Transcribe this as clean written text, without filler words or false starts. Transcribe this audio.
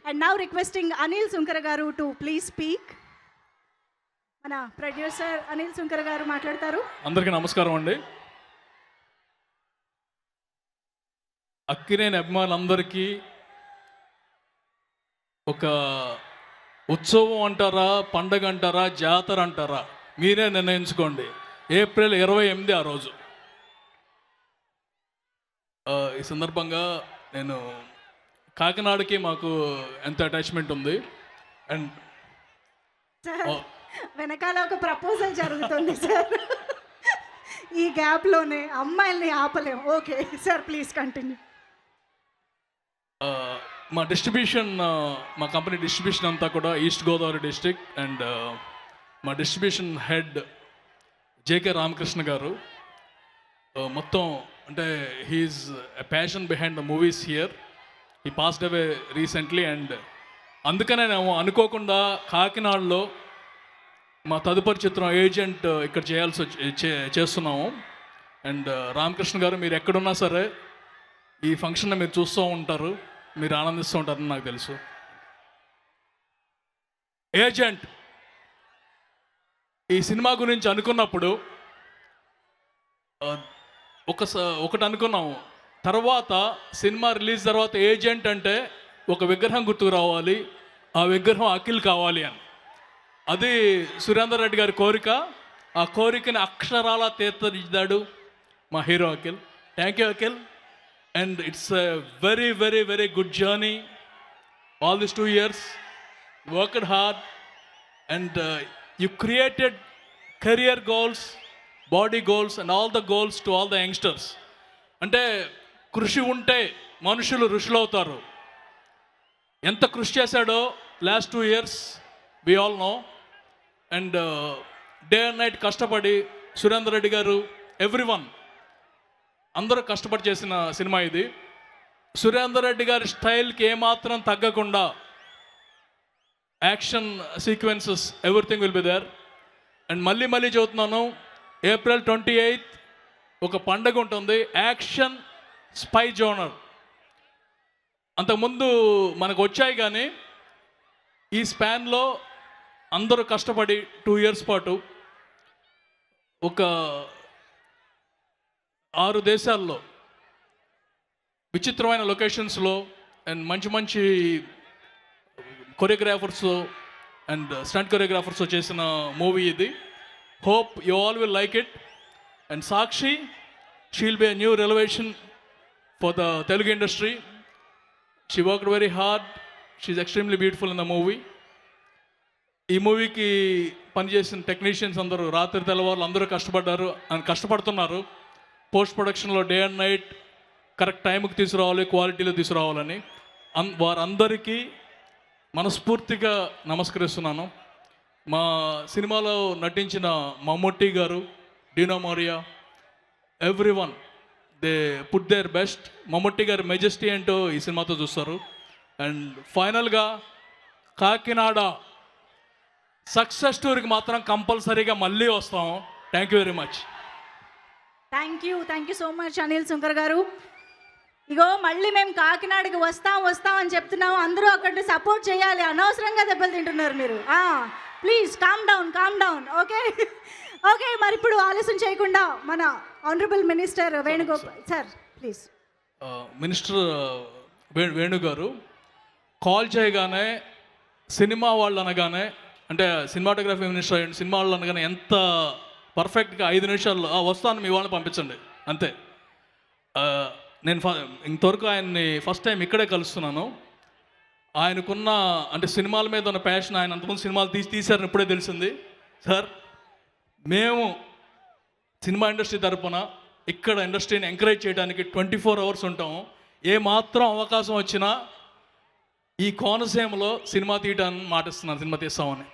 And now requesting Anil Sunkara గారు to please speak. మన producer Anil Sunkara గారు మాట్లాడతారు. అందరికీ నమస్కారం అండి. అక్కినేని అభిమానులందరికీ ఒక ఉత్సవం అంటారా, పండగ అంటారా, జాతర అంటారా, మీరే నిర్ణయించుకోండి. ఏప్రిల్ 28 ఆ రోజు. ఈ సందర్భంగా నేను కాకినాడకి మాకు ఎంత అటాచ్మెంట్ ఉంది. అండ్ వెనకాల ఒక ప్రపోజల్ జరుగుతుంది సార్. ఈ గ్యాప్లోనే అమ్మాయిల్ని ఆపలేం. Okay sir, please continue. మా డిస్ట్రిబ్యూషన్, మా కంపెనీ డిస్ట్రిబ్యూషన్ అంతా కూడా ఈస్ట్ గోదావరి డిస్ట్రిక్ట్. అండ్ మా distribution head JK Ramakrishna garu మొత్తం అంటే he is a passion behind the movies here. He passed away recently. And అందుకనే మేము అనుకోకుండా కాకినాడలో మా తదుపరి చిత్రం ఏజెంట్ ఇక్కడ చేస్తున్నాము. అండ్ రామకృష్ణ గారు, మీరు ఎక్కడున్నా సరే ఈ ఫంక్షన్ని మీరు చూస్తూ ఉంటారు, మీరు ఆనందిస్తూ ఉంటారని నాకు తెలుసు. ఏజెంట్ ఈ సినిమా గురించి అనుకున్నప్పుడు ఒకటి అనుకున్నాము. తర్వాత సినిమా రిలీజ్ తర్వాత ఏజెంట్ అంటే ఒక విగ్రహం గుర్తుకు రావాలి, ఆ విగ్రహం అఖిల్ కావాలి అని. అది సురేందర్ రెడ్డి గారి కోరిక. ఆ కోరికని అక్షరాల తీర్చిదిద్దాడు మా hero Akhil. Thank you Akhil. And it's a very very very good journey. All this 2 years worked hard and you created career goals, body goals and all the goals to all the youngsters. అంటే కృషి ఉంటే మనుషులు ఋషులు అవుతారు. ఎంత కృషి చేశాడో last 2 years we all know. And day and night కష్టపడి సురేందర్ రెడ్డి గారు, ఎవ్రీవన్ అందరూ కష్టపడి చేసిన సినిమా ఇది. సురేందర్ రెడ్డి గారి స్టైల్కి ఏమాత్రం తగ్గకుండా action sequences, everything will be there. And మళ్ళీ చెబుతున్నాను, ఏప్రిల్ 28 ఒక పండగ ఉంటుంది, యాక్షన్ స్పై జోనర్. అంతకుముందు మనకు వచ్చాయి, కానీ ఈ స్పాన్లో అందరూ కష్టపడి 2 years పాటు ఒక 6 దేశాల్లో విచిత్రమైన లొకేషన్స్లో అండ్ మంచి కొరియోగ్రాఫర్స్ అండ్ స్టంట్ కొరియోగ్రాఫర్స్ చేసిన మూవీ ఇది. Hope you all will like it. And Sakshi, she will be a new revolution for the Telugu industry. She worked very hard. She is extremely beautiful in the movie. ఈ మూవీకి పనిచేసిన technicians అందరూ రాత్రి తెల్లవారులు అందరూ కష్టపడుతున్నారు. పోస్ట్ ప్రొడక్షన్లో డే అండ్ నైట్ కరెక్ట్ టైంకి తీసుకురావాలి, క్వాలిటీలో తీసుకురావాలని. వారందరికీ మనస్ఫూర్తిగా నమస్కరిస్తున్నాను. మా సినిమాలో నటించిన Mammootty garu, Dino Morea, everyone they put their best. Mammootty గారి మెజెస్టీ ఏంటో ఈ సినిమాతో చూస్తారు. అండ్ ఫైనల్గా కాకినాడ సక్సెస్ టూర్కి మాత్రం కంపల్సరీగా మళ్ళీ వస్తాం. Thank you very much. Thank you so much Anil Sunkar గారు. ఇగో మళ్ళీ మేము కాకినాడకి వస్తాం అని చెప్తున్నాము. అందరూ అక్కడ సపోర్ట్ చేయాలి. అనవసరంగా దెబ్బలు తింటున్నారు మీరు. Please calm down. ఓకే మరి ఇప్పుడు ఆలస్యం చేయకుండా మన honourable minister Venugopal sir, please. Minister Venu గారు కాల్ చేయగానే, సినిమా వాళ్ళు అనగానే, అంటే సినిమాటోగ్రఫీ మినిస్టర్ అయ్యండి, సినిమా వాళ్ళు అనగానే ఎంత పర్ఫెక్ట్గా 5 నిమిషాల్లో వస్తాను, మీ వాళ్ళని పంపించండి అంతే. నేను ఇంతవరకు ఆయన్ని ఫస్ట్ టైం ఇక్కడే కలుస్తున్నాను. ఆయనకున్న అంటే సినిమాల మీద ఉన్న ప్యాషన్, ఆయన అంతకుముందు సినిమాలు తీశారని ఇప్పుడే తెలిసింది. సార్, మేము సినిమా ఇండస్ట్రీ తరపున ఇక్కడ ఇండస్ట్రీని ఎంకరేజ్ చేయడానికి 24 hours ఉంటాము. ఏ మాత్రం అవకాశం వచ్చినా ఈ కోనసీమలో సినిమా తీయటాన్ని మాటిస్తున్నాను, సినిమా తీస్తామని.